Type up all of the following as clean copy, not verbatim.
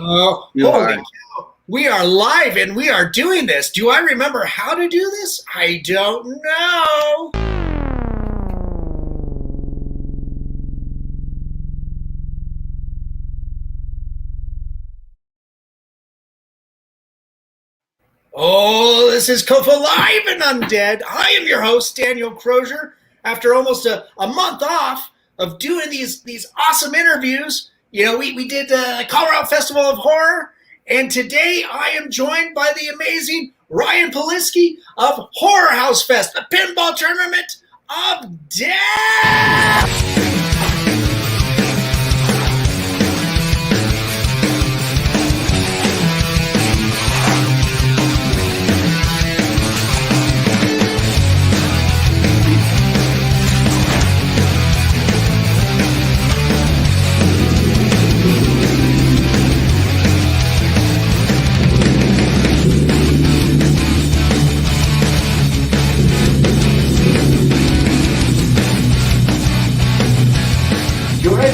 Oh, holy cow. We are live and we are doing this. Do I remember how to do this? I don't know. Oh, this is COFOH Live Undead. I am your host, Daniel Crosier. After almost a month off of doing these awesome interviews, we did the Colorado Festival of Horror, and today I am joined by the amazing Ryan Policky of HorrorHouse Fest, the Pinball Tournament of Death.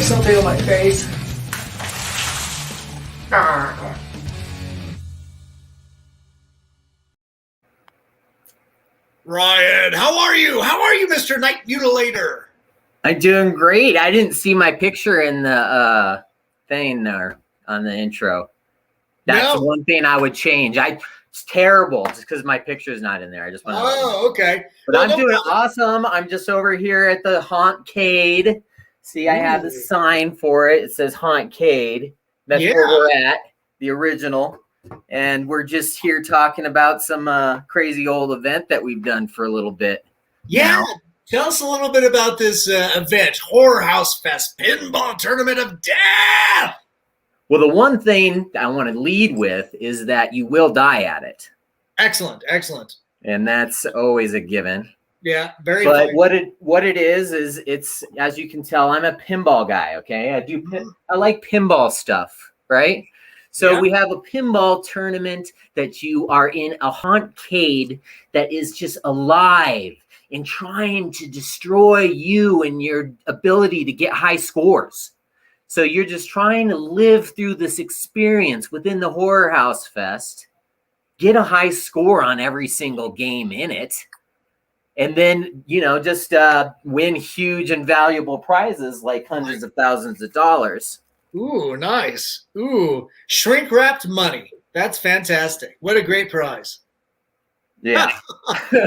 Something on my face. Ryan, how are you? How are you, Mr. Night Mutilator? I'm doing great. I didn't see my picture in the thing there on the intro. That's the one thing I would change. It's terrible just because my picture's not in there. I just want to. Oh, okay. But I'm doing awesome. I'm just over here at the Hauntcade. See, I have the sign for it. It says Hauntcade. That's where we're at, the original. And we're just here talking about some crazy old event that we've done for a little bit. Yeah. Now. Tell us a little bit about this event, HorrorHouse Fest, Pinball Tournament of Death. Well, the one thing I want to lead with is that you will die at it. Excellent, excellent. And that's always a given. Yeah, very. But what it is it's, as you can tell, I'm a pinball guy. Okay, I like pinball stuff, right? So we have a pinball tournament that you are in a hauntcade that is just alive and trying to destroy you and your ability to get high scores. So you're just trying to live through this experience within the HorrorHouse Fest, get a high score on every single game in it. And then, just win huge and valuable prizes like hundreds of thousands of dollars. Ooh, nice. Ooh, shrink-wrapped money. That's fantastic. What a great prize. Yeah. Do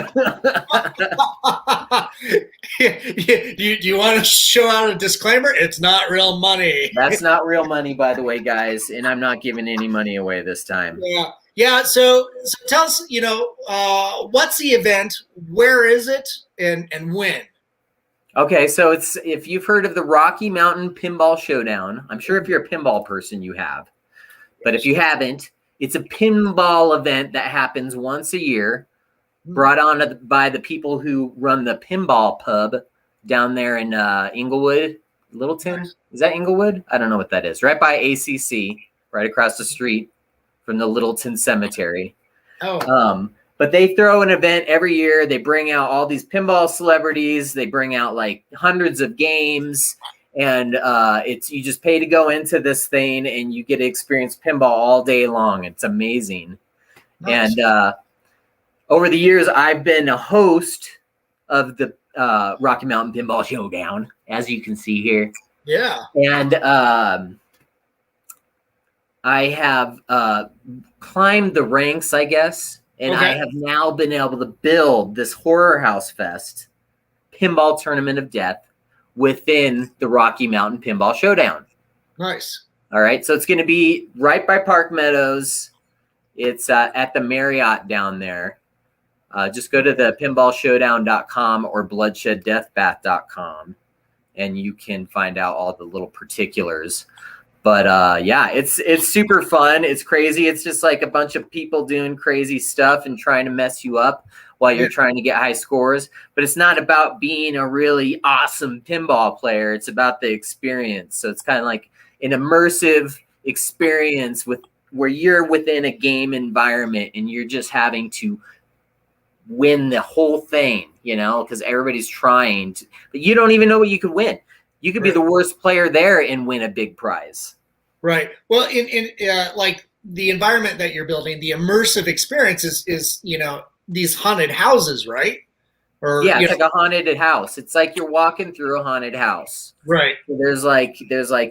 you want to show out a disclaimer? It's not real money. That's not real money, by the way, guys. And I'm not giving any money away this time. Yeah. Yeah, so tell us, what's the event, where is it, and when? Okay, so if you've heard of the Rocky Mountain Pinball Showdown, I'm sure if you're a pinball person, you have. But if you haven't, it's a pinball event that happens once a year, brought on by the people who run the pinball pub down there in Inglewood, Littleton. Is that Inglewood? I don't know what that is. Right by ACC, right across the street from the Littleton Cemetery. But they throw an event every year. They bring out all these pinball celebrities. They bring out like hundreds of games, and you just pay to go into this thing, and you get to experience pinball all day long. It's amazing. Nice. And over the years, I've been a host of the Rocky Mountain Pinball Showdown, as you can see here. Yeah. And I have climbed the ranks, I guess, and I have now been able to build this HorrorHouse Fest Pinball Tournament of Death within the Rocky Mountain Pinball Showdown. Nice. All right, so it's going to be right by Park Meadows. It's at the Marriott down there. Just go to the pinballshowdown.com or bloodshedddeathbath.com, and you can find out all the little particulars. But it's super fun. It's crazy. It's just like a bunch of people doing crazy stuff and trying to mess you up while you're trying to get high scores. But it's not about being a really awesome pinball player. It's about the experience. So it's kind of like an immersive experience where you're within a game environment and you're just having to win the whole thing, because everybody's trying but you don't even know what you could win. You could be the worst player there and win a big prize. Right. Well, in like the environment that you're building, the immersive experience is these haunted houses, right? Or Yeah, it's like a haunted house. It's like you're walking through a haunted house. right. So there's like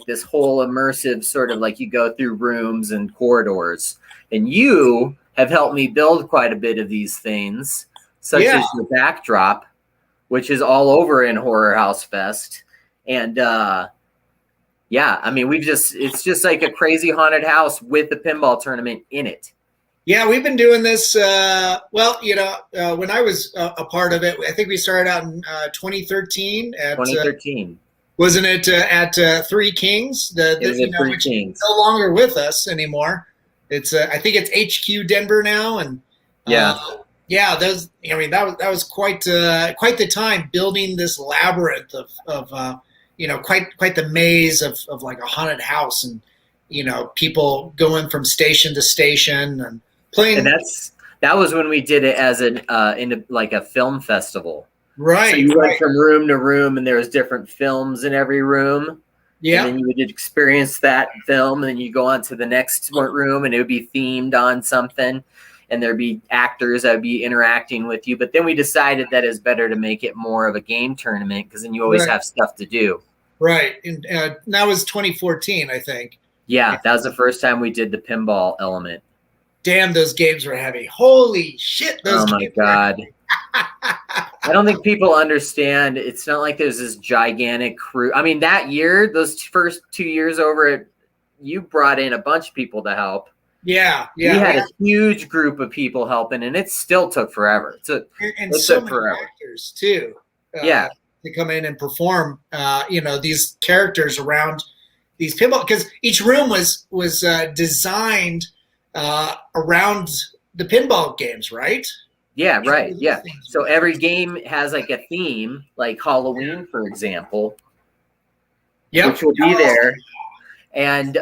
this whole immersive sort of like you go through rooms and corridors. And you have helped me build quite a bit of these things, such as your backdrop, which is all over in HorrorHouse Fest. And yeah, I mean, it's just like a crazy haunted house with the pinball tournament in it. Yeah, we've been doing this. When I was a part of it, I think we started out in 2013. 2013. Wasn't it at Three Kings? Three Kings. No longer with us anymore. It's I think it's HQ Denver now, and that was quite the time building this labyrinth of quite the maze of like a haunted house, and people going from station to station and playing. And that was when we did it as in like a film festival. Right. So you went from room to room, and there was different films in every room. Yeah. And then you would experience that film, and then you go on to the next room, and it would be themed on something, and there'd be actors that would be interacting with you. But then we decided that it's better to make it more of a game tournament, because then you always have stuff to do. Right. And that was 2014, I think. Yeah, that was the first time we did the pinball element. Damn, those games were heavy. Holy shit. Oh my God. I don't think people understand. It's not like there's this gigantic crew. I mean, that year, those first 2 years over it, you brought in a bunch of people to help. Yeah. We had a huge group of people helping, and it still took forever. And so many actors, too. To come in and perform, these characters around these pinball, because each room was designed around the pinball games, right? Yeah, right. Yeah. So every game has like a theme, like Halloween, for example, which will be there. And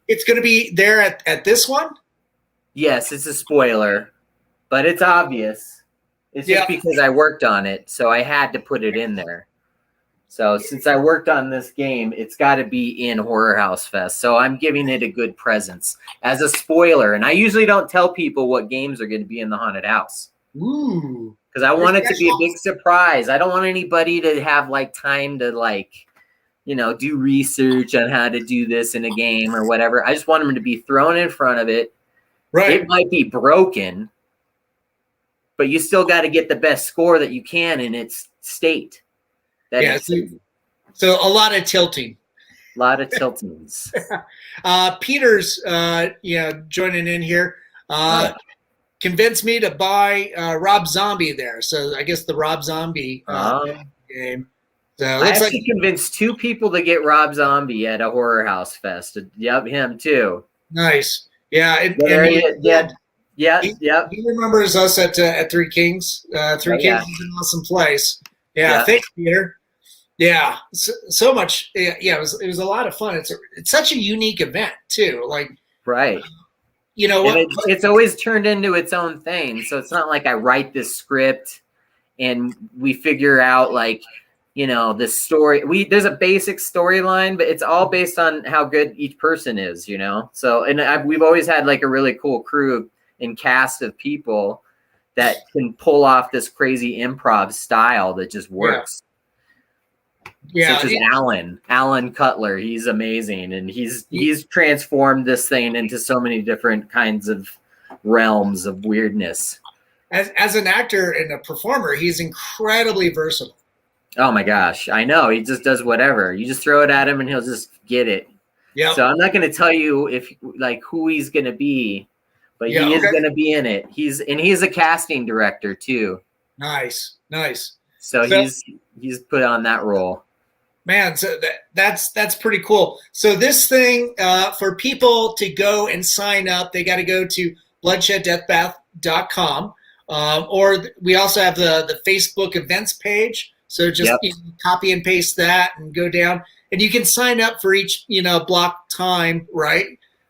it's going to be there at this one? Yes, it's a spoiler, but it's obvious. It's just because I worked on it, so I had to put it in there. So since I worked on this game, it's got to be in HorrorHouse Fest. So I'm giving it a good presence as a spoiler. And I usually don't tell people what games are going to be in the haunted house. Ooh. Because I want it to be a big surprise. I don't want anybody to have like time to do research on how to do this in a game or whatever. I just want them to be thrown in front of it. Right. It might be broken, but you still got to get the best score that you can in its state. So a lot of tilting. A lot of tiltings. Peter's, joining in here. Convinced me to buy Rob Zombie there. So I guess the Rob Zombie game. So I actually convinced 2 people to get Rob Zombie at a HorrorHouse Fest. Yep, him too. Nice. Yeah. He remembers us at Three Kings. Three Kings is an awesome place. Yeah. Thanks, Peter. Yeah. So much. Yeah. It was a lot of fun. It's such a unique event too. Like, right. It's always turned into its own thing. So it's not like I write this script and we figure out this story. There's a basic storyline, but it's all based on how good each person is, So, we've always had like a really cool crew and cast of people that can pull off this crazy improv style that just works. Yeah. Such as Alan Cutler. He's amazing. And he's transformed this thing into so many different kinds of realms of weirdness. As an actor and a performer, he's incredibly versatile. Oh my gosh. I know. He just does whatever. You just throw it at him and he'll just get it. Yeah. So I'm not going to tell you who he's going to be, but he is going to be in it. He's a casting director too. Nice. So he's put on that role. Man, so that's pretty cool. So this thing, for people to go and sign up, they got to go to bloodshedddeathbath.com. Or we also have the Facebook events page. So just copy and paste that and go down. And you can sign up for each, block time, right?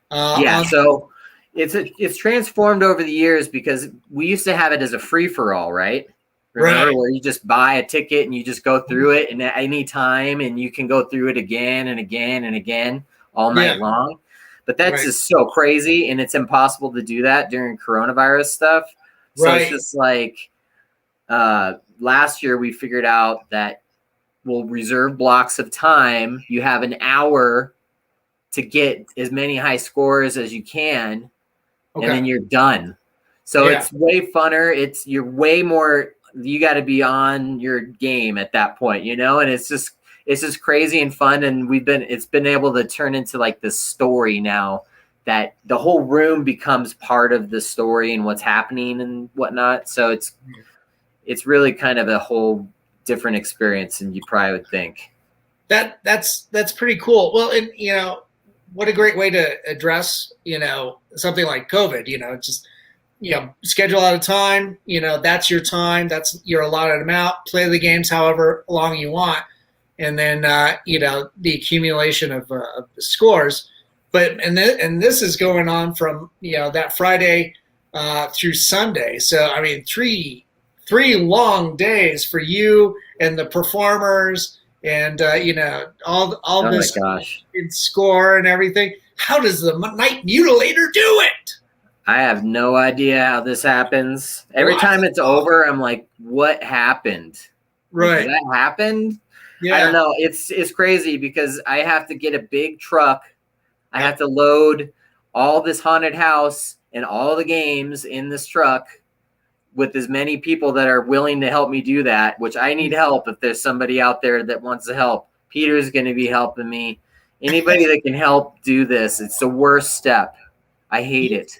So it's transformed over the years because we used to have it as a free-for-all, right? Remember where you just buy a ticket and you just go through it and at any time and you can go through it again and again and again all night long. But that's just so crazy, and it's impossible to do that during coronavirus stuff. So it's just like last year we figured out that we'll reserve blocks of time. You have an hour to get as many high scores as you can, and then you're done. So it's way funner. You're way more. You got to be on your game at that point, you know. And it's just crazy and fun. And it's been able to turn into like this story now that the whole room becomes part of the story and what's happening and whatnot. So it's really kind of a whole different experience than you probably would think. That's pretty cool. Well, and you know, what a great way to address, you know, something like COVID, you know, just, you know, schedule out a time, you know, that's your time, that's your allotted amount, play the games however long you want. And then, you know, the accumulation of the scores. But, and this is going on from, you know, that Friday through Sunday. So, I mean, three long days for you and the performers and, you know, all this score and everything. How does the Night Mutilator do it? I have no idea how this happens. Every time it's over, I'm like, what happened? Right. That happened? Yeah. I don't know. It's crazy because I have to get a big truck. I have to load all this haunted house and all the games in this truck with as many people that are willing to help me do that, which I need help. If there's somebody out there that wants to help, Peter's going to be helping me. Anybody that can help do this, it's the worst step. I hate it.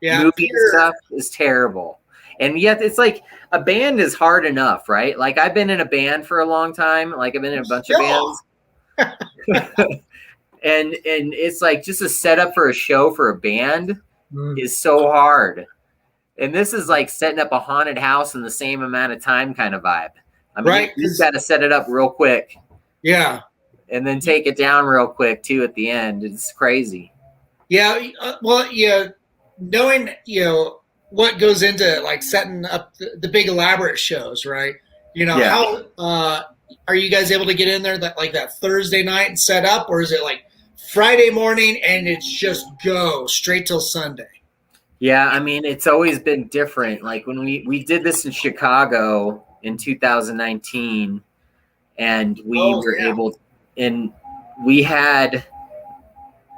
Yeah, movie stuff is terrible. And yet it's like a band is hard enough, right? Like I've been in a band for a long time. Like I've been in a bunch of bands. and it's like just a setup for a show for a band is so hard. And this is like setting up a haunted house in the same amount of time kind of vibe. I mean, you got to set it up real quick. Yeah. And then take it down real quick too at the end. It's crazy. Yeah. Well, yeah. Knowing, you know, what goes into like setting up the big elaborate shows, right? You know, how are you guys able to get in there that Thursday night and set up, or is it like Friday morning and it's just go straight till Sunday? Yeah, I mean, it's always been different. Like when we did this in Chicago in 2019, and we were able, and we had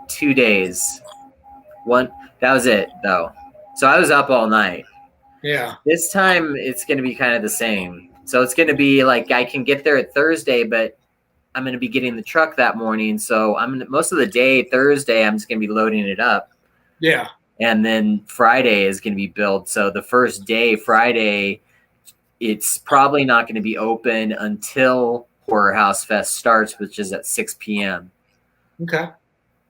2 days. That was it, though. So I was up all night. Yeah. This time it's going to be kind of the same. So it's going to be like I can get there at Thursday, but I'm going to be getting the truck that morning. So most of the day, Thursday, I'm just going to be loading it up. Yeah. And then Friday is going to be built. So the first day, Friday, it's probably not going to be open until HorrorHouse Fest starts, which is at 6 p.m. Okay.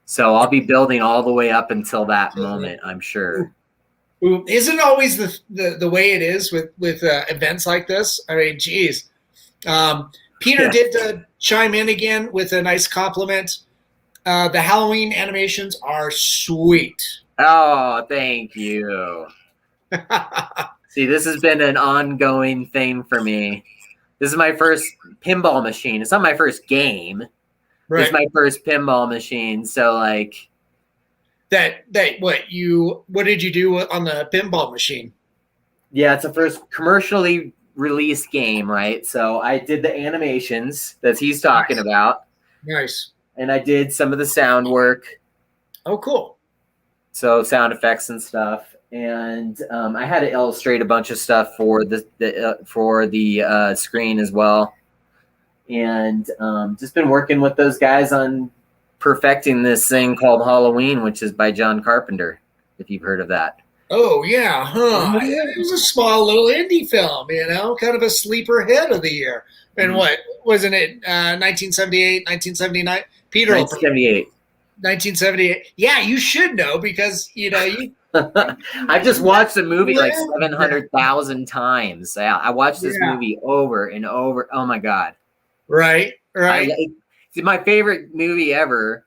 So I'll be building all the way up until that moment, I'm sure. Isn't always the way it is with events like this? I mean, geez. Peter did chime in again with a nice compliment. The Halloween animations are sweet. Oh, thank you. See, this has been an ongoing thing for me. This is my first pinball machine. It's not my first game. Right. It's my first pinball machine. So like what did you do on the pinball machine? Yeah, it's the first commercially released game, right? So I did the animations that he's talking about. Nice. And I did some of the sound work. Oh, cool. So sound effects and stuff. And I had to illustrate a bunch of stuff for the screen as well. And just been working with those guys on perfecting this thing called Halloween, which is by John Carpenter, if you've heard of that. Oh, yeah. Huh. It was a small little indie film, you know, kind of a sleeper hit of the year. And what, wasn't it 1978, 1979? Peter 1978. 1978. Yeah, you should know because, you know, you... I've just watched the movie like 700,000 times. I watched this movie over and over. Oh, my God. Right. It's my favorite movie ever,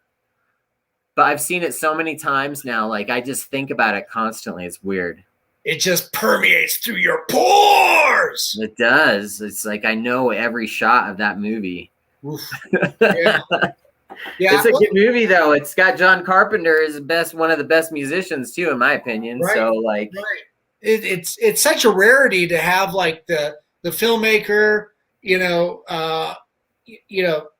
but I've seen it so many times now. Like I just think about it constantly. It's weird. It just permeates through your pores. It does. It's like I know every shot of that movie. Oof. Yeah. Yeah, It's a good movie though. It's got John Carpenter is one of the best musicians too, in my opinion. right, So like, right. It's such a rarity to have like the filmmaker,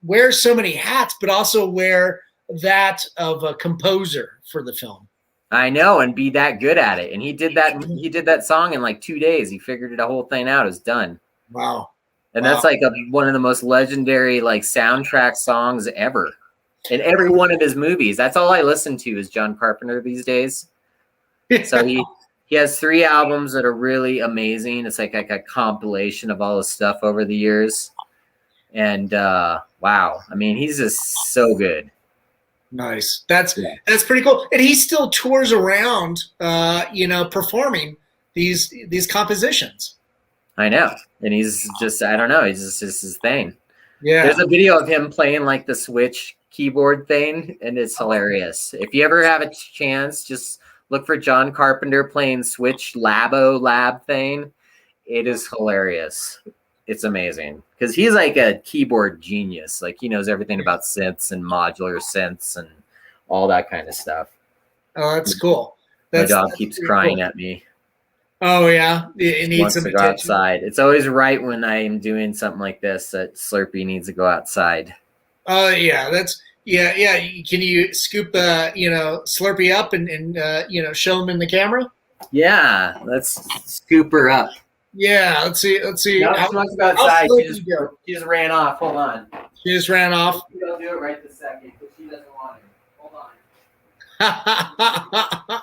wear so many hats, but also wear that of a composer for the film. I know, and be that good at it. And he did that. He did that song in like 2 days. He figured it a whole thing out. It was done. Wow. And that's like one of the most legendary like soundtrack songs ever. In every one of his movies. That's all I listen to is John Carpenter these days. So he has 3 albums that are really amazing. It's like a compilation of all his stuff over the years. And wow. I mean, he's just so good. Nice. That's pretty cool. And he still tours around performing these compositions. I know. And he's just, I don't know, he's just his thing. Yeah. There's a video of him playing like the Switch keyboard thing, and it's hilarious. If you ever have a chance, just look for John Carpenter playing Switch lab thing. It is hilarious. It's amazing because he's like a keyboard genius. Like he knows everything about synths and modular synths and all that kind of stuff. Oh, that's cool. My dog keeps crying at me. Oh yeah, it needs some attention. Go outside. It's always right when I'm doing something like this that Slurpee needs to go outside. Oh yeah, yeah. Can you scoop Slurpee up and show him in the camera? Yeah, let's scoop her up. Yeah, let's see. No, she wants to go outside. She just ran off. Hold on. She just ran off. I'll do it right this second because she doesn't want it. Hold on.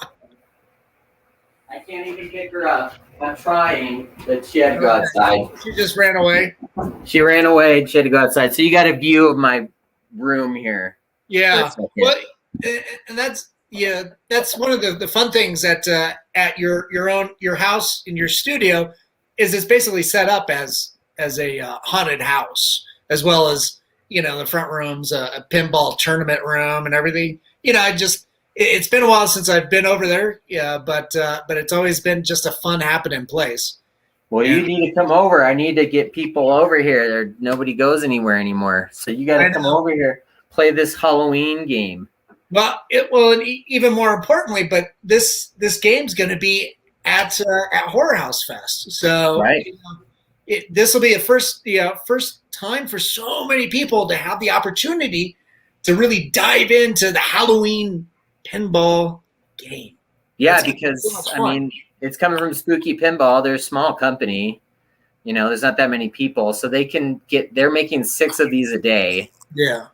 I can't even pick her up. I'm trying, but she had to go outside. She just ran away. She ran away and she had to go outside. So you got a view of my room here. Yeah. Well, and that's one of the fun things at your house in your studio is it's basically set up as a haunted house, as well as the front room's a pinball tournament room and everything. It's been a while since I've been over there, but it's always been just a fun happening place. Well, you need to come over. I need to get people over here. Nobody goes anywhere anymore, so you got to come over here, play this Halloween game. Well, even more importantly, but this game's going to be at HorrorHouse Fest, so right. This will be a first time for so many people to have the opportunity to really dive into the Halloween pinball game. Yeah, because I mean, it's coming from Spooky Pinball. They're a small company. There's not that many people, so they're making 6 of these a day. Yeah.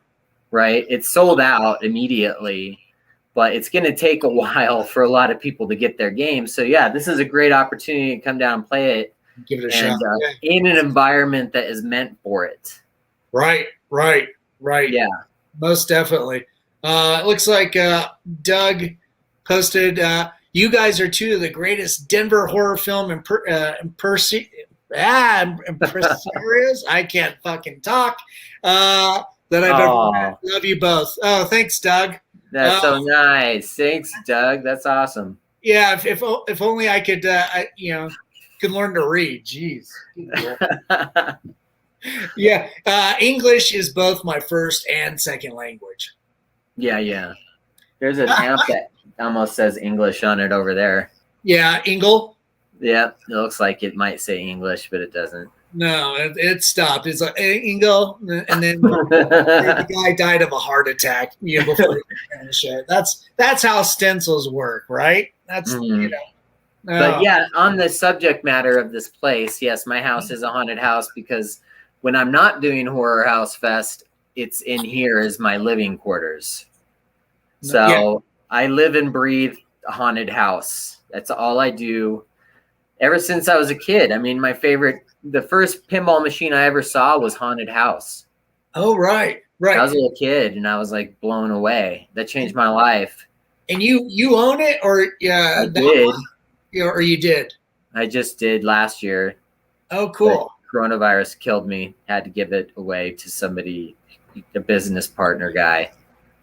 Right. It's sold out immediately, but it's going to take a while for a lot of people to get their game. So yeah, this is a great opportunity to come down and play it. Give it a shot. In an environment that is meant for it. Right. Yeah. Most definitely. It looks like Doug posted, you guys are 2 of the greatest Denver horror film impersonators. I can't fucking talk. That I've ever met. Love you both. Oh, thanks, Doug. That's so nice. Thanks, Doug. That's awesome. Yeah, if only I could, could learn to read. Jeez. Yeah, English is both my first and second language. Yeah. There's an amp that almost says English on it over there. Yeah, Ingle. Yeah, it looks like it might say English, but it doesn't. No, it stopped. It's like Ingle, and then the guy died of a heart attack. Before he could finish it. That's how stencils work, right? That's But yeah, on the subject matter of this place, yes, my house is a haunted house because when I'm not doing HorrorHouse Fest, it's in here as my living quarters. So I live and breathe a haunted house. That's all I do ever since I was a kid. I mean, the first pinball machine I ever saw was Haunted House. Oh, right. I was a little kid and I was like blown away. That changed my life. And you own it, or I did. Or you did? I just did last year. Oh, cool. But coronavirus killed me. Had to give it away to somebody, a business partner guy.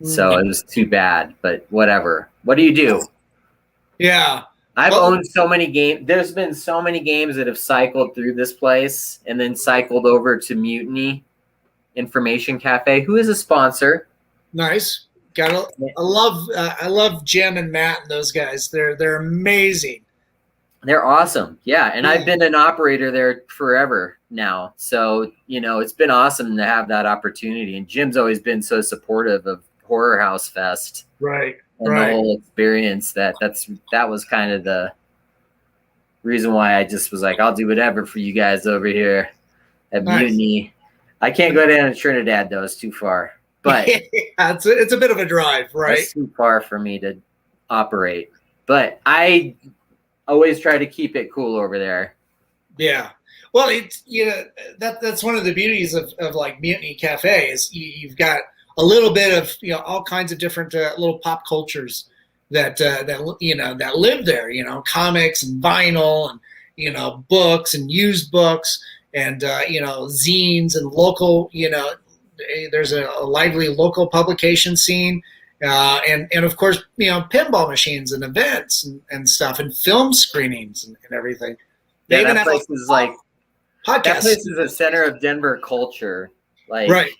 So it was too bad, but whatever. What do you do? Yeah. I've owned so many games. There's been so many games that have cycled through this place and then cycled over to Mutiny Information Cafe, who is a sponsor. Nice. I love Jim and Matt and those guys. They're amazing. They're awesome. Yeah. And I've been an operator there forever now. So, it's been awesome to have that opportunity. And Jim's always been so supportive of HorrorHouse Fest. Right. And the whole experience that was kind of the reason why I just was like, I'll do whatever for you guys over here at Mutiny. I can't go down to Trinidad though. It's too far. But it's a bit of a drive, right? It's too far for me to operate. But I always try to keep it cool over there. Yeah. Well, that's one of the beauties of like Mutiny Cafe is you've got a little bit of all kinds of different little pop cultures that live there. Comics and vinyl and books and used books and zines and local. There's a lively local publication scene, and of course pinball machines and events and stuff and film screenings and everything. They even have place is like podcasts. That place is a center of Denver culture, like right.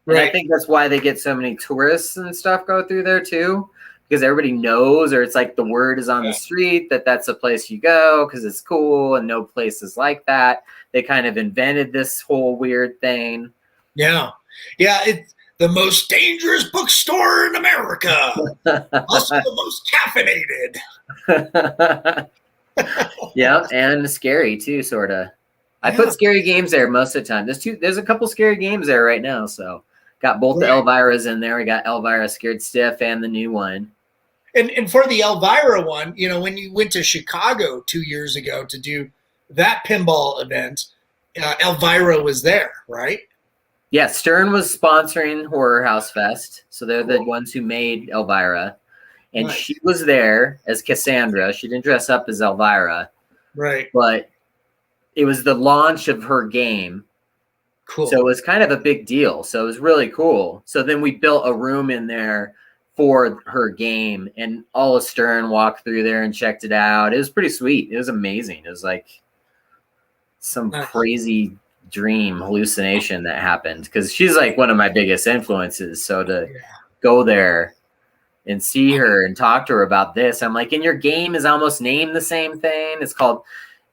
I think that's why they get so many tourists and stuff go through there too, because everybody knows, or it's like the word is on the street that that's a place you go because it's cool and no place is like that. They kind of invented this whole weird thing. Yeah. Yeah, it's the most dangerous bookstore in America. Also the most caffeinated. Yeah, and scary too, sort of. I put scary games there most of the time. There's a couple scary games there right now, so got both the Elvira's in there. We got Elvira Scared Stiff and the new one. And for the Elvira one, when you went to Chicago 2 years ago to do that pinball event, Elvira was there, right? Yeah, Stern was sponsoring HorrorHouse Fest, so they're the ones who made Elvira, and she was there as Cassandra. She didn't dress up as Elvira, right? But it was the launch of her game, cool. So it was kind of a big deal. So it was really cool. So then we built a room in there for her game, and all of Stern walked through there and checked it out. It was pretty sweet. It was amazing. It was like some crazy dream hallucination that happened because she's like one of my biggest influences. So to go there and see her and talk to her about this, I'm like, and your game is almost named the same thing. It's called,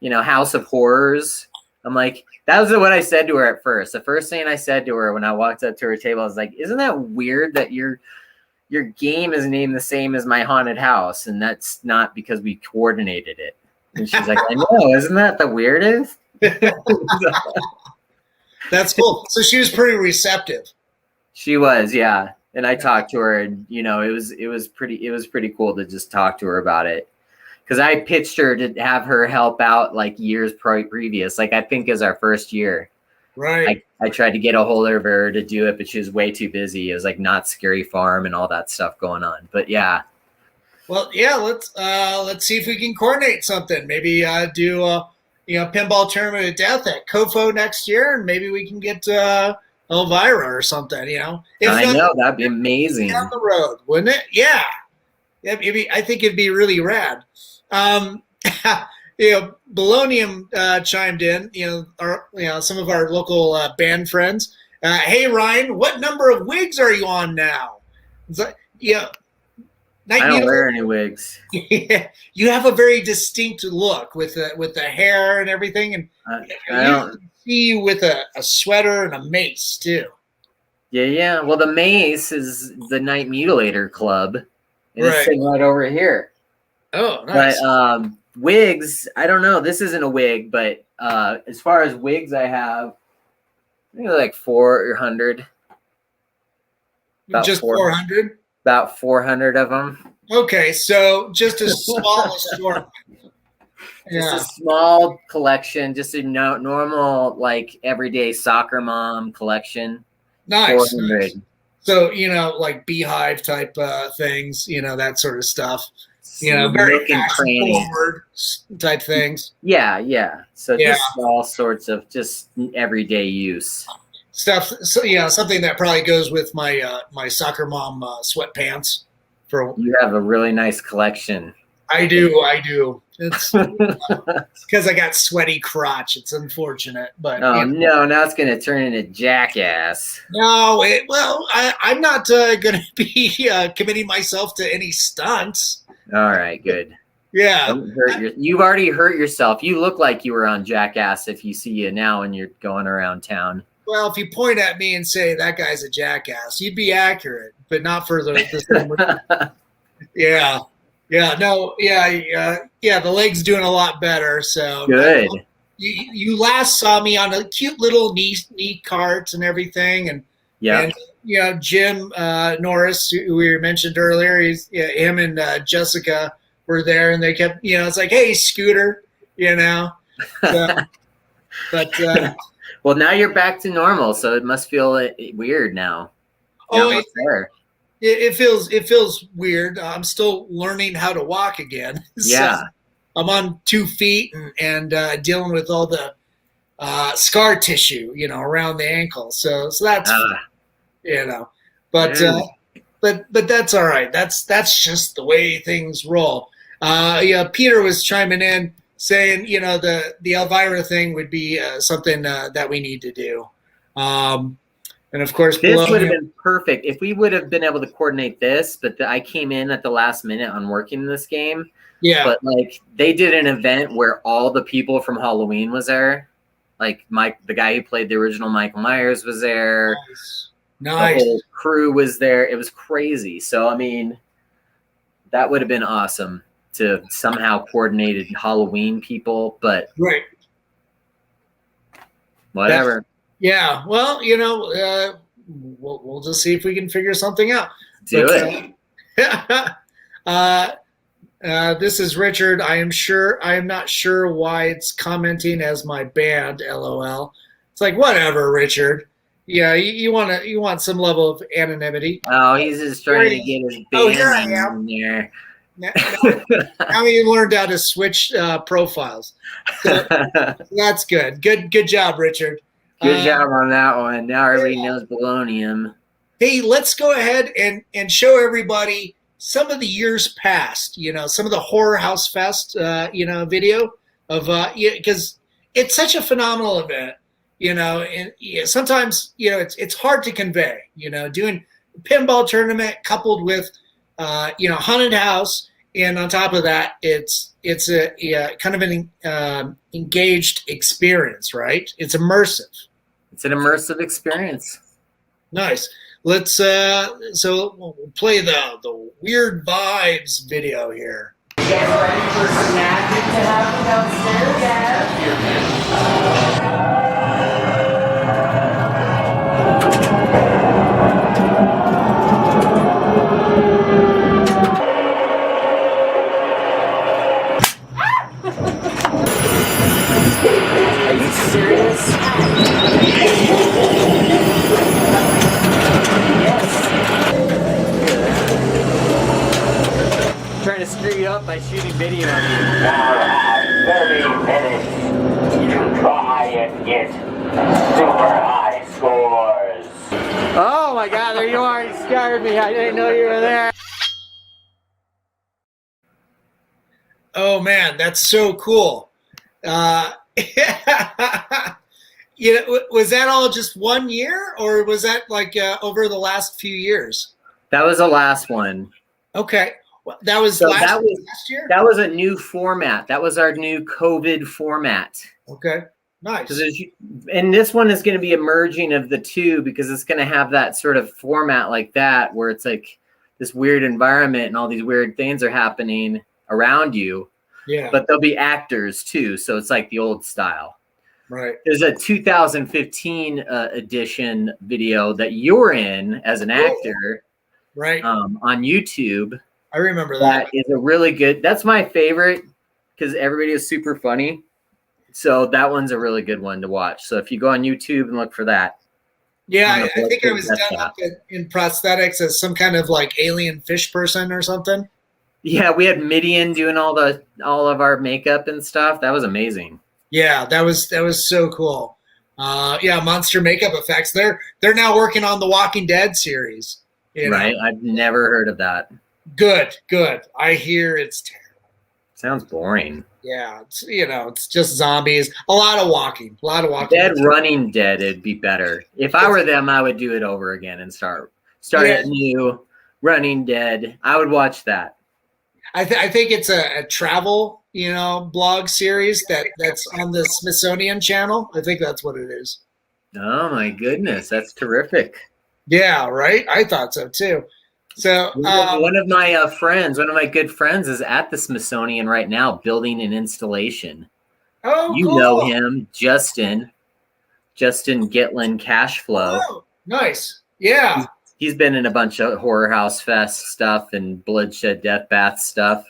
House of Horrors. I'm like, that was what I said to her at first. The first thing I said to her when I walked up to her table, I was like, isn't that weird that your game is named the same as my haunted house? And that's not because we coordinated it. And she's like, I know, isn't that the weirdest? That's cool. So she was pretty receptive. She was, yeah. And I talked to her, and it was pretty cool to just talk to her about it, because I pitched her to have her help out like years previous. Like I think as our first year, right? I tried to get a hold of her to do it, but she was way too busy. It was like Not Scary Farm and all that stuff going on. But yeah. Well, yeah. Let's see if we can coordinate something. Maybe do Pinball Tournament of Death at COFOH next year, and maybe we can get Elvira or something. I know that'd be amazing down the road, wouldn't it? Yeah. I think it'd be really rad. Bolognium chimed in. Some of our local band friends. Hey Ryan, what number of wigs are you on now? I don't wear any wigs. You have a very distinct look with the hair and everything, and I don't see you with a sweater and a mace too. Yeah. Well, the mace is the Night Mutilator Club, and it's sitting right over here. Oh, nice. But wigs, I don't know. This isn't a wig, but as far as wigs, I have I think like 400. Just 400. About 400 of them. Okay, so just a small assortment. Just a small collection, just a normal, like everyday soccer mom collection. Nice. So, like beehive type things, that sort of stuff. Very forward type things. Yeah. So just all sorts of just everyday use. Stuff, so something that probably goes with my my soccer mom sweatpants. You have a really nice collection. I do. It's because I got sweaty crotch. It's unfortunate, but oh no, now it's gonna turn into Jackass. No, I'm not going to be committing myself to any stunts. All right, good. Yeah, you've already hurt yourself. You look like you were on Jackass if you see you now and you're going around town. Well, if you point at me and say that guy's a jackass, you'd be accurate, but not for the yeah. The leg's doing a lot better. So good. You last saw me on a cute little knee carts and everything, and Jim Norris, who we mentioned earlier, him and Jessica were there, and they kept, it's like, hey, Scooter, So, but well, now you're back to normal, so it must feel weird now. It feels weird. I'm still learning how to walk again. Yeah. So I'm on 2 feet and dealing with all the scar tissue, around the ankle. So that's but that's all right. That's just the way things roll. Peter was chiming in saying, the Elvira thing would be something that we need to do. And of course, this would have been perfect if we would have been able to coordinate this, but I came in at the last minute on working this game. Yeah. But they did an event where all the people from Halloween was there. Like the guy who played the original Michael Myers was there. Nice. The whole crew was there. It was crazy. So, I mean, that would have been awesome to somehow coordinate Halloween people, but right. Whatever. Yeah, well, we'll just see if we can figure something out. Do it. This is Richard. I am not sure why it's commenting as my band. LOL. It's like, whatever, Richard. Yeah, you want some level of anonymity. Oh, he's just trying to get his band. Oh, here I am. There. Now you learned how to switch profiles. So that's good. Good job, Richard. Good job on that one. Now everybody knows Bolognium. Hey, let's go ahead and show everybody some of the years past, some of the HorrorHouse Fest, video of, because it's such a phenomenal event, and sometimes, it's hard to convey, doing pinball tournament coupled with, haunted house. And on top of that, it's a kind of an engaged experience, right? It's immersive. It's an immersive experience. Nice. Let's so we'll play the Weird Vibes video here. You guys ready for some magic to happen downstairs? Are you serious? Trying to screw you up by shooting video on you. Now have 30 minutes to try and get super high scores. Oh my God, there you are. You scared me. I didn't know you were there. Oh man, that's so cool. Was that all just 1 year, or was that over the last few years? That was the last one. Okay. That was last year? That was a new format. That was our new COVID format. Okay, nice. And this one is going to be a merging of the two because it's going to have that sort of format like that where it's like this weird environment and all these weird things are happening around you. Yeah. But there'll be actors too. So it's like the old style. Right. There's a 2015 edition video that you're in as an actor. Right. On YouTube. I remember that. That is a really good. That's my favorite because everybody is super funny. So that one's a really good one to watch. So if you go on YouTube and look for that. Yeah, I think I was done up in prosthetics as some kind of alien fish person or something. Yeah, we had Midian doing all of our makeup and stuff. That was amazing. Yeah, that was so cool. Monster makeup effects. They're now working on the Walking Dead series. Right. I've never heard of that. Good. I hear it's terrible. Sounds boring. Yeah, it's just zombies. A lot of walking. Dead Running Dead, it'd be better. If I were them, I would do it over again and start it new. Running Dead. I would watch that. I think it's a travel, blog series that's on the Smithsonian Channel. I think that's what it is. Oh my goodness, that's terrific. Yeah, right. I thought so too. So one of my good friends is at the Smithsonian right now building an installation. Oh, you cool. know him, Justin Gitlin Cashflow. Oh, nice. Yeah. He's been in a bunch of HorrorHouse Fest stuff and Bloodshed Death Bath stuff.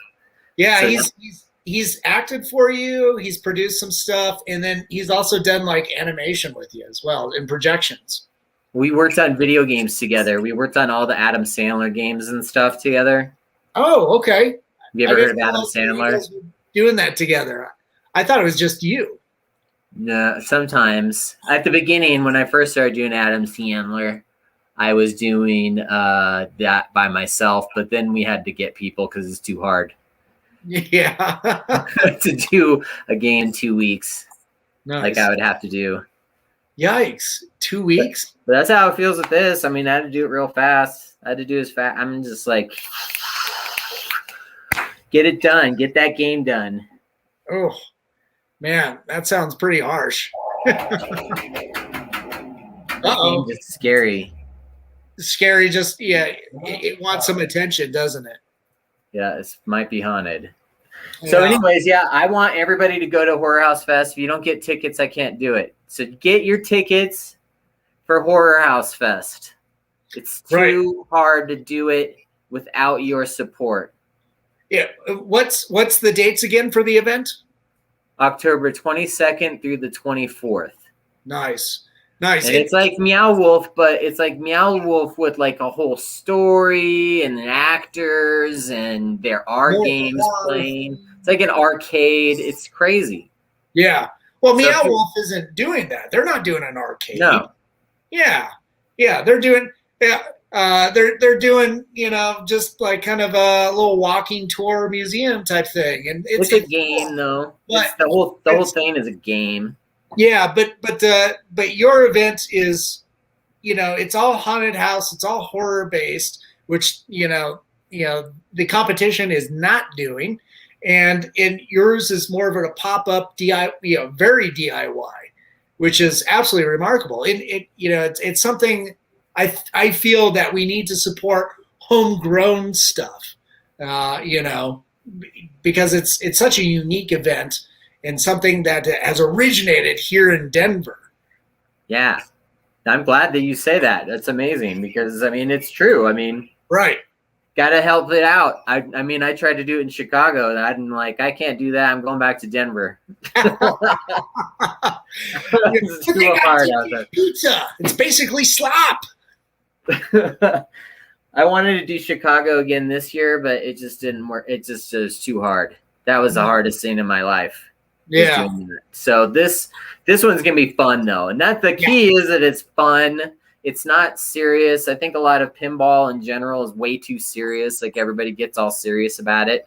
Yeah, so he's acted for you. He's produced some stuff, and then he's also done like animation with you as well and projections. We worked on video games together. We worked on all the Adam Sandler games and stuff together. Oh, okay. Have you ever heard of Adam Sandler? Doing that together. I thought it was just you. No, sometimes. At the beginning, when I first started doing Adam Sandler, I was doing that by myself, but then we had to get people because it's too hard. Yeah. to do a game 2 weeks. Nice. Like I would have to do. Yikes. 2 weeks? But that's how it feels with this. I mean, I had to do it real fast. I had to do it as fast. I'm just like, get it done. Get that game done. Oh, man. That sounds pretty harsh. Uh-oh. It's scary. Scary, just, it wants some attention, doesn't it? Yeah, it might be haunted. So anyways, I want everybody to go to HorrorHouse Fest. If you don't get tickets, I can't do it. So get your tickets for HorrorHouse Fest. It's too hard to do it without your support. Yeah. What's the dates again for the event? October 22nd through the 24th. Nice. And it's like Meow Wolf, but it's like Meow Wolf with like a whole story and actors, and there are games playing. It's like an arcade. It's crazy. Yeah. Well, Meow Wolf isn't doing that. They're not doing an arcade. No. Yeah. They're doing. They're doing. Just like kind of a little walking tour museum type thing, and it's a game though. The whole thing is a game. Yeah, but your event is, it's all haunted house. It's all horror based, which the competition is not doing, and yours is more of a pop up DIY, very DIY, which is absolutely remarkable. It's something I feel that we need to support homegrown stuff, because it's such a unique event. And something that has originated here in Denver. Yeah. I'm glad that you say that. That's amazing because, I mean, it's true. I mean, right. Got to help it out. I mean, I tried to do it in Chicago. And I'm like, I can't do that. I'm going back to Denver. It's too hard out there. Pizza. It's basically slop. I wanted to do Chicago again this year, but it just didn't work. It just was too hard. That was the hardest thing in my life. Yeah. So this one's gonna be fun though, and that's the key is that it's fun. It's not serious. I think a lot of pinball in general is way too serious. Like everybody gets all serious about it,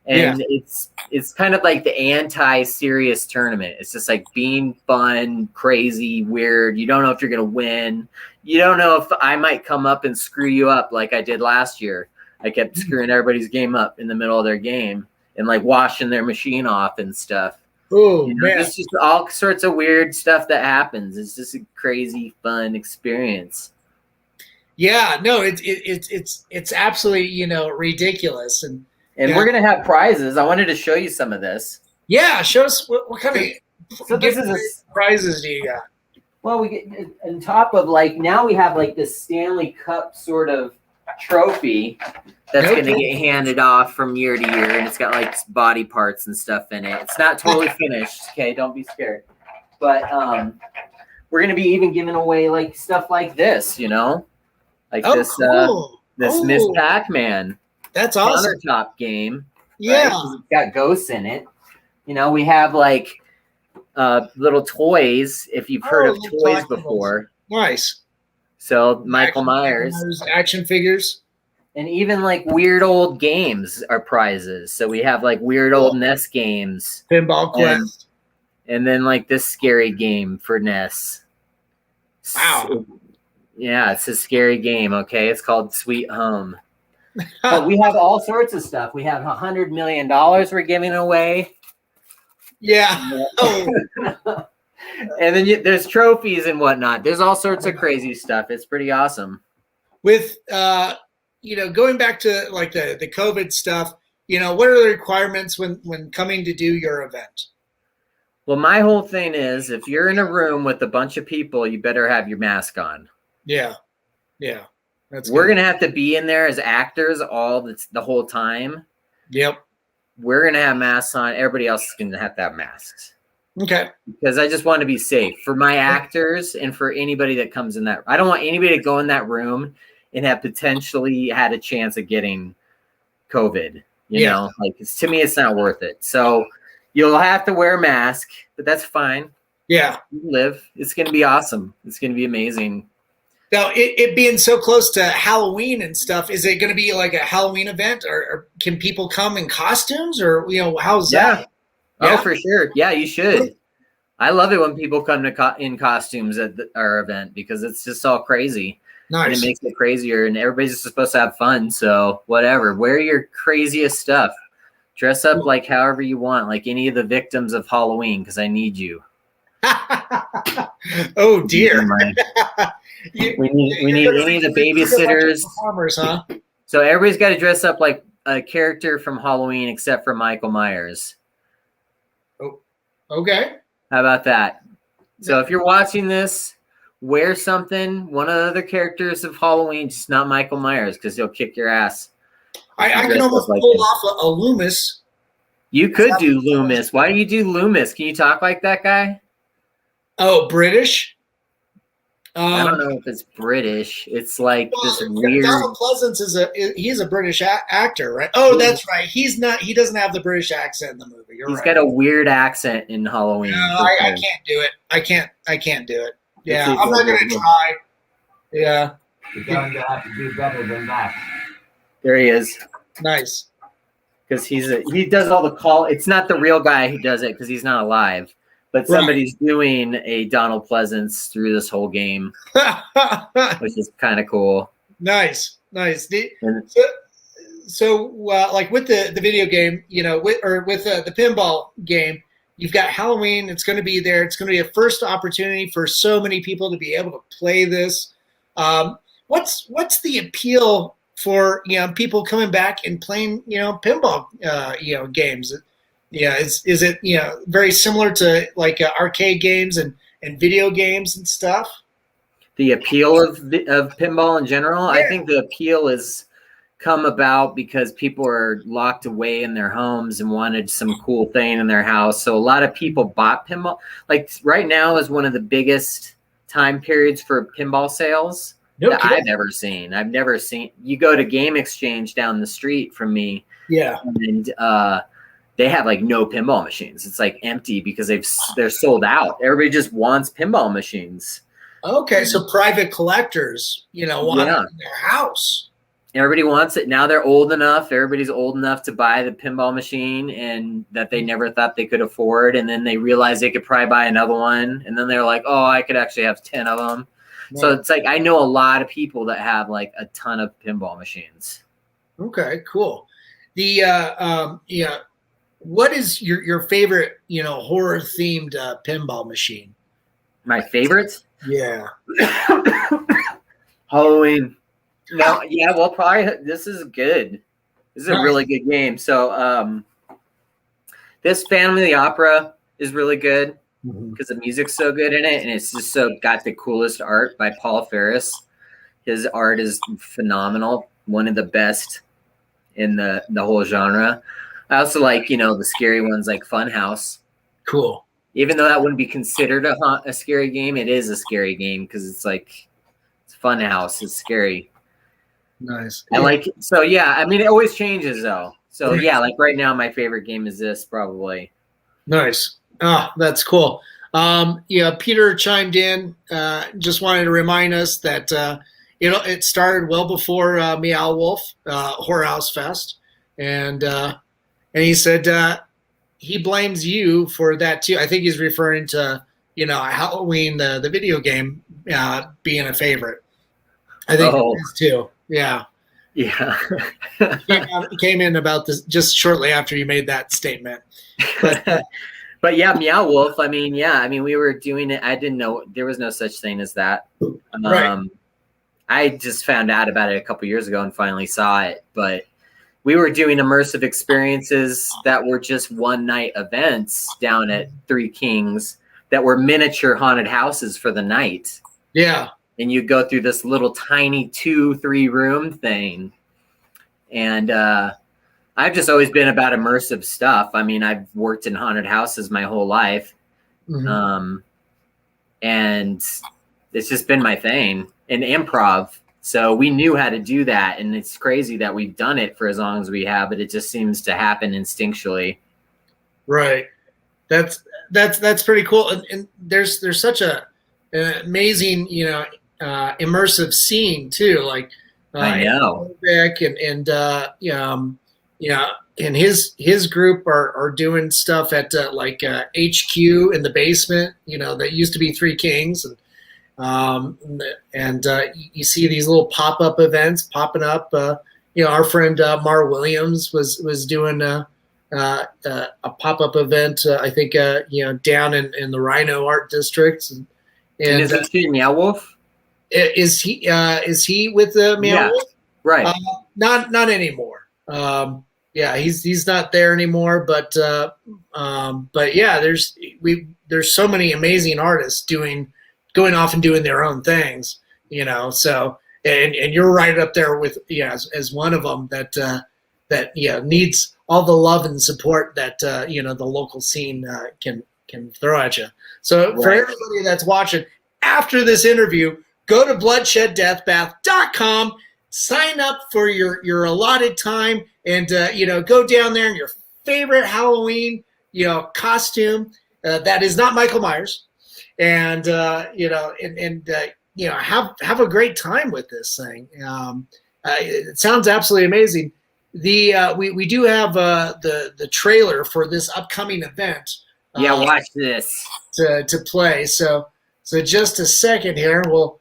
and it's kind of like the anti-serious tournament. It's just like being fun, crazy, weird. You don't know if you're gonna win. You don't know if I might come up and screw you up like I did last year. I kept screwing everybody's game up in the middle of their game and like washing their machine off and stuff. Oh, man. It's just all sorts of weird stuff that happens. It's just a crazy, fun experience. Yeah, no, it's absolutely ridiculous, and we're gonna have prizes. I wanted to show you some of this. Yeah, show us what kind of prizes do you got? Well, we get on top of now we have like this Stanley Cup sort of trophy that's going to get handed off from year to year, and it's got like body parts and stuff in it. It's not totally finished. Okay, don't be scared. But we're going to be even giving away like stuff like this, like this cool. This Miss Pac-Man. That's awesome. Countertop game. Yeah, right? It's got ghosts in it. We have like little toys. If you've heard of toys before, nice. So Michael Myers action figures. And even like weird old games are prizes. So we have like weird old NES games. Pinball Quest. And then like this scary game for NES. Wow. Yeah, it's a scary game, okay? It's called Sweet Home. But we have all sorts of stuff. We have $100 million we're giving away. Yeah. Oh. And then there's trophies and whatnot. There's all sorts of crazy stuff. It's pretty awesome. With, going back to like the COVID stuff, what are the requirements when coming to do your event? Well, my whole thing is if you're in a room with a bunch of people, you better have your mask on. Yeah. We're going to have to be in there as actors the whole time. Yep. We're going to have masks on. Everybody else is going to have masks. Okay. Because I just want to be safe for my actors and for anybody that comes in that. I don't want anybody to go in that room and have potentially had a chance of getting COVID. You know, like to me, it's not worth it. So you'll have to wear a mask, but that's fine. Yeah. You live. It's going to be awesome. It's going to be amazing. Now, it being so close to Halloween and stuff, is it going to be like a Halloween event, or can people come in costumes, or how's that? Oh, for sure. Yeah, you should. I love it when people come in costumes at our event because it's just all crazy. Nice. And it makes it crazier, and everybody's just supposed to have fun. So whatever, wear your craziest stuff. Dress up like however you want, like any of the victims of Halloween, because I need you. Oh dear. We need any of the babysitters. Performers, huh? So everybody's got to dress up like a character from Halloween, except for Michael Myers. Oh, okay. How about that? So if you're watching this, wear something, one of the other characters of Halloween, just not Michael Myers, because he'll kick your ass. I can almost pull off a Loomis. You could do Loomis. Why do you do Loomis? Can you talk like that guy? Oh, British? I don't know if it's British. It's like this weird. Donald Pleasance he's a British actor, right? Oh, that's right. He's not. He doesn't have the British accent in the movie. He's got a weird accent in Halloween. No, I can't do it. I can't do it. Yeah, I'm not gonna try. Yeah. You're going to have to do better than that. There he is. Nice. Because he does all the call. It's not the real guy who does it because he's not alive. But somebody's doing a Donald Pleasance through this whole game, which is kind of cool. Nice. So like with the video game, with the pinball game, you've got Halloween. It's going to be there. It's going to be a first opportunity for so many people to be able to play this. What's the appeal for people coming back and playing pinball games? Yeah, is it very similar to like arcade games and video games and stuff? The appeal of pinball in general, I think the appeal has come about because people are locked away in their homes and wanted some cool thing in their house. So a lot of people bought pinball. Like right now is one of the biggest time periods for pinball sales that I've ever seen. I've never seen. You go to Game Exchange down the street from me, and they have like no pinball machines. It's like empty because they're sold out. Everybody just wants pinball machines. Okay, so private collectors, want it in their house. Everybody wants it. Now they're old enough. Everybody's old enough to buy the pinball machine and that they never thought they could afford. And then they realize they could probably buy another one. And then they're like, oh, I could actually have 10 of them. Right. So it's like I know a lot of people that have like a ton of pinball machines. Okay, cool. What is your favorite, horror themed pinball machine? My favorite? Yeah. Halloween. No, yeah, well, probably this is good. This is a really good game. So this Phantom of the Opera is really good because the music's so good in it, and it's just got the coolest art by Paul Ferris. His art is phenomenal, one of the best in the whole genre. I also like, the scary ones like Funhouse. Cool. Even though that wouldn't be considered a scary game, it is a scary game because it's Funhouse. It's scary. Nice. And it always changes though. So like right now, my favorite game is this probably. Nice. Ah, that's cool. Peter chimed in. Just wanted to remind us that it started well before Meow Wolf HorrorHouse Fest, and he said he blames you for that too. I think he's referring to Halloween, the video game, being a favorite. I think it is too. Yeah. Yeah. came in about this just shortly after you made that statement. But yeah, Meow Wolf. I mean, we were doing it. I didn't know there was no such thing as that. Right. I just found out about it a couple years ago and finally saw it. But we were doing immersive experiences that were just one night events down at Three Kings that were miniature haunted houses for the night. Yeah. And you go through this little tiny 2-3 room thing. And I've just always been about immersive stuff. I mean, I've worked in haunted houses my whole life. Mm-hmm. And it's just been my thing, and improv. So we knew how to do that. And it's crazy that we've done it for as long as we have, but it just seems to happen instinctually. Right. That's pretty cool. And there's such an amazing, immersive scene too. Like, I know. And his group are doing stuff at HQ in the basement, that used to be Three Kings, and you see these little pop-up events popping up. Our friend Mar Williams was doing a pop-up event, I think, down in the Rhino Art District. And is he Meow Wolf? Is he with the Meow Wolf? Right. Not anymore. He's not there anymore. But yeah, there's so many amazing artists going off and doing their own things. So and you're right up there with as one of them that needs all the love and support that the local scene can throw at you. So for everybody that's watching after this interview, go to bloodshed.deathbath.com, sign up for your allotted time, and go down there in your favorite Halloween costume that is not Michael Myers, and have a great time with this thing. It sounds absolutely amazing. We do have the trailer for this upcoming event. Watch this to play. So just a second here. We'll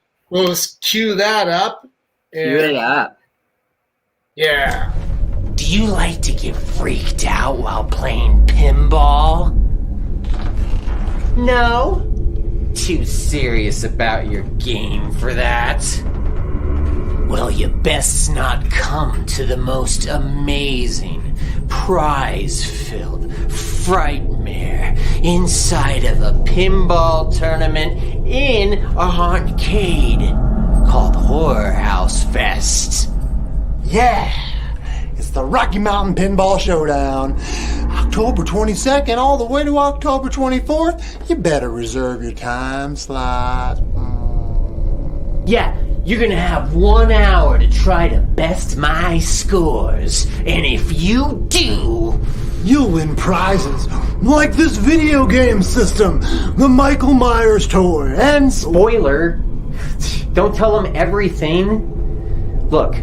cue that up. Cue it up. Yeah. Do you like to get freaked out while playing pinball? No? Too serious about your game for that? Well, you best not come to the most amazing, prize-filled frightmare inside of a pinball tournament in a hauntcade called HorrorHouse Fest. Yeah, it's the Rocky Mountain Pinball Showdown. October 22nd all the way to October 24th. You better reserve your time slot. Yeah, you're gonna have 1 hour to try to best my scores. And if you do, you'll win prizes like this video game system, the Michael Myers toy, and spoiler, don't tell them everything. Look,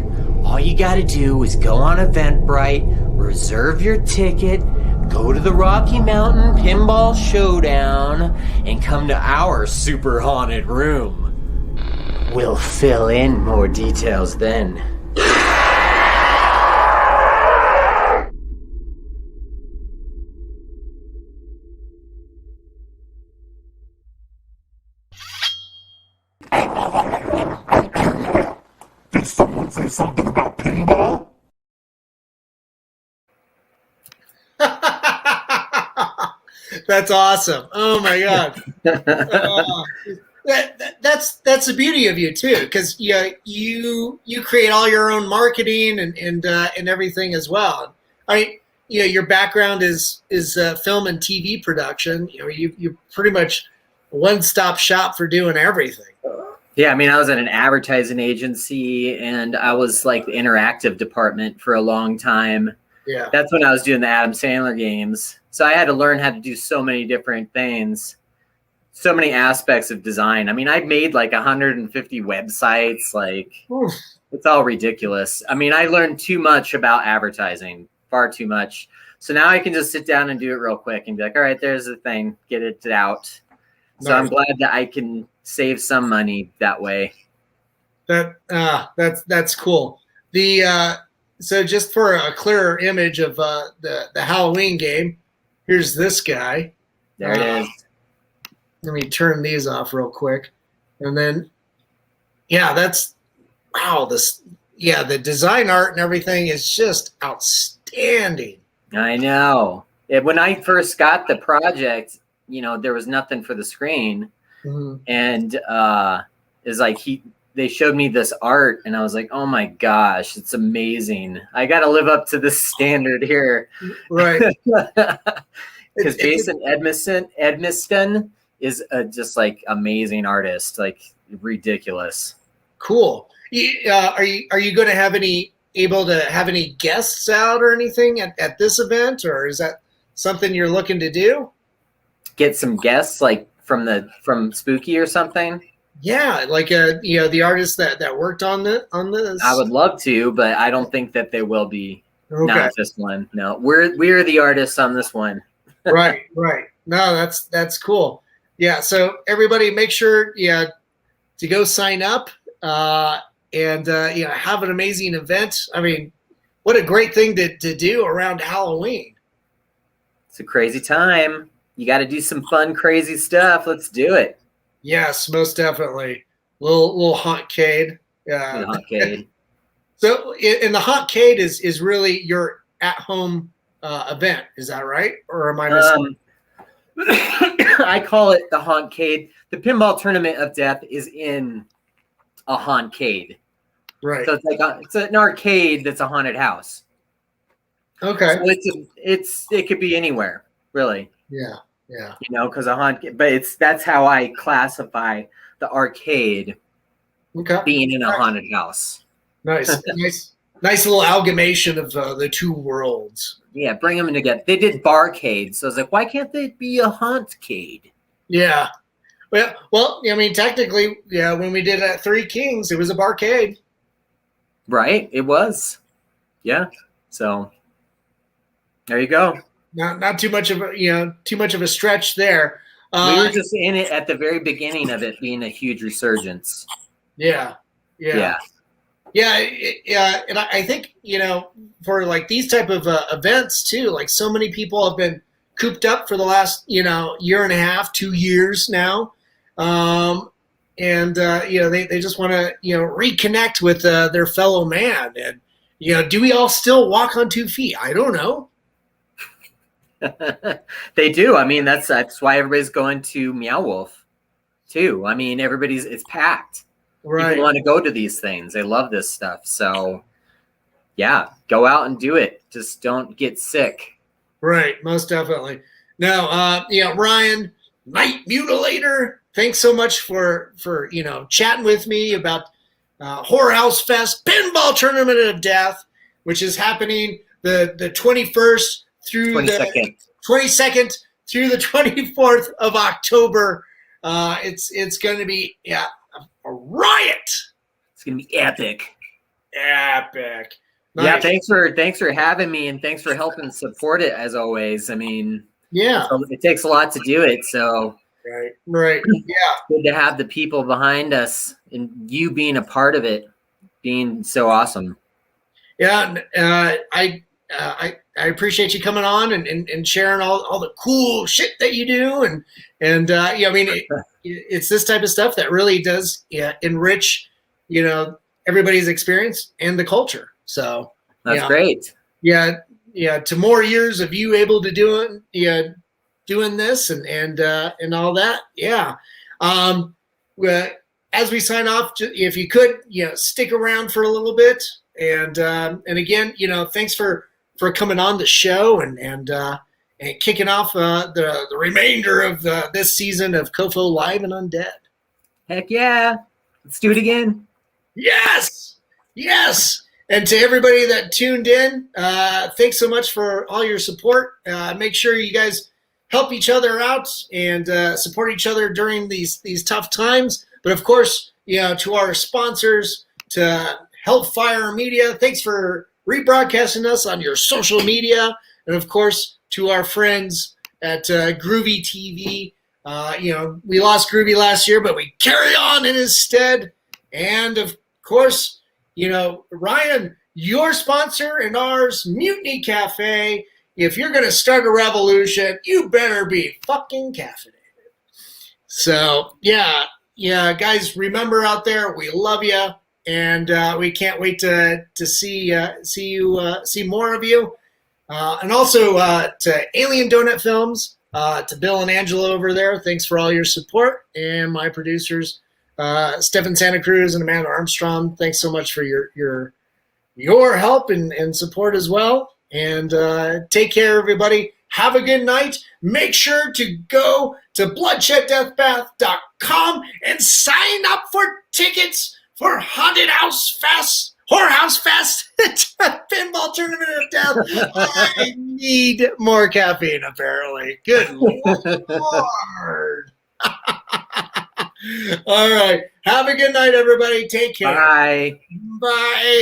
all you gotta do is go on Eventbrite, reserve your ticket, go to the Rocky Mountain Pinball Showdown, and come to our super haunted room. We'll fill in more details then. Did someone say something about pinball? That's awesome. Oh my God. That's the beauty of you too, because you create all your own marketing and everything as well. I mean, your background is film and TV production. You pretty much one-stop shop for doing everything. Yeah, I mean, I was at an advertising agency, and I was like the interactive department for a long time. Yeah, that's when I was doing the Adam Sandler games. So I had to learn how to do so many different things. so many aspects of design. I mean, I've made like 150 websites. Like, Oof. it's all ridiculous. I mean, I learned too much about advertising, far too much. So now I can just sit down and do it real quick and be like, all right, there's the thing, get it out. So I'm glad that I can save some money that way. That's cool. So just for a clearer image of the Halloween game, here's this guy. There it is. Let me turn these off real quick, and then that's the design art and everything is just outstanding. I know. When I first got the project, there was nothing for the screen, and it's like they showed me this art, and I was like, oh my gosh, it's amazing. I got to live up to this standard here, right? Because Jason Edmiston is just like amazing artist, like ridiculous. Cool. Are you going to able to have any guests out or anything at this event, or is that something you're looking to do? Get some guests like from Spooky or something. Yeah, like the artists that worked on this. I would love to, but I don't think that they will be. Okay. Not this one. No, we're the artists on this one. Right. No, that's cool. Yeah, so everybody make sure to go sign up and have an amazing event. I mean, what a great thing to do around Halloween. It's a crazy time. You got to do some fun, crazy stuff. Let's do it. Yes, most definitely. Little hauntcade. Hauntcade. So, and the hauntcade is really your at-home event. Is that right, or am I missing? I call it the hauntcade. The Pinball Tournament of Death is in a hauntcade. Right. So it's an arcade that's a haunted house. Okay. So it could be anywhere, really. Yeah. Because that's how I classify the arcade. Okay. Being in a haunted house. Nice little amalgamation of the two worlds. Yeah, bring them together. They did barcade, so I was like, why can't they be a hauntcade? Yeah. Well, I mean, technically, when we did at Three Kings, it was a barcade. Right, it was. Yeah. So there you go. Not too much of a stretch there. We were just in it at the very beginning of it being a huge resurgence. Yeah. And I think for like these type of events too, like so many people have been cooped up for the last year and a half, 2 years now, and they just want to reconnect with their fellow man. And do we all still walk on 2 feet? I don't know. They do. I mean, that's why everybody's going to Meow Wolf too. I mean, it's packed. Right. People want to go to these things. They love this stuff. So yeah, go out and do it. Just don't get sick. Right. Most definitely. Now, Ryan, Night Mutilator, thanks so much for chatting with me about HorrorHouse Fest Pinball Tournament of Death, which is happening the 21st through 22nd. the 22nd through the 24th of October. It's going to be a riot. It's gonna be epic. Nice. Yeah, thanks for having me, and thanks for helping support it as always. I mean, it takes a lot to do it, so right. Yeah, good to have the people behind us and you being a part of it, being so awesome. Yeah, I appreciate you coming on and sharing all the cool shit that you do, and I mean it's this type of stuff that really does enrich everybody's experience and the culture. So that's great. Yeah, to more years of you able to doing this and all that. Yeah. As we sign off, if you could stick around for a little bit, and again thanks for coming on the show and kicking off the remainder of this season of COFOH Live and Undead. Heck yeah. Let's do it again. Yes. And to everybody that tuned in, thanks so much for all your support. Make sure you guys help each other out and support each other during these tough times. But of course, to our sponsors, to Hellfire Media, thanks for rebroadcasting us on your social media. And of course, to our friends at Groovy TV. We lost Groovy last year, but we carry on in his stead. And of course, Ryan, your sponsor and ours, Mutiny Cafe. If you're going to start a revolution, you better be fucking caffeinated. So, yeah, guys, remember out there, we love you, and we can't wait to see more of you. And also to Alien Donut Films, to Bill and Angela over there, thanks for all your support, and my producers, Stefan Santa Cruz and Amanda Armstrong, thanks so much for your help and support as well. And take care, everybody. Have a good night. Make sure to go to bloodshedddeathbath.com and sign up for tickets for Haunted House Fest, HorrorHouse Fest, Pinball Tournament of Death. I need more caffeine, apparently. Good Lord. All right. Have a good night, everybody. Take care. Bye. Bye.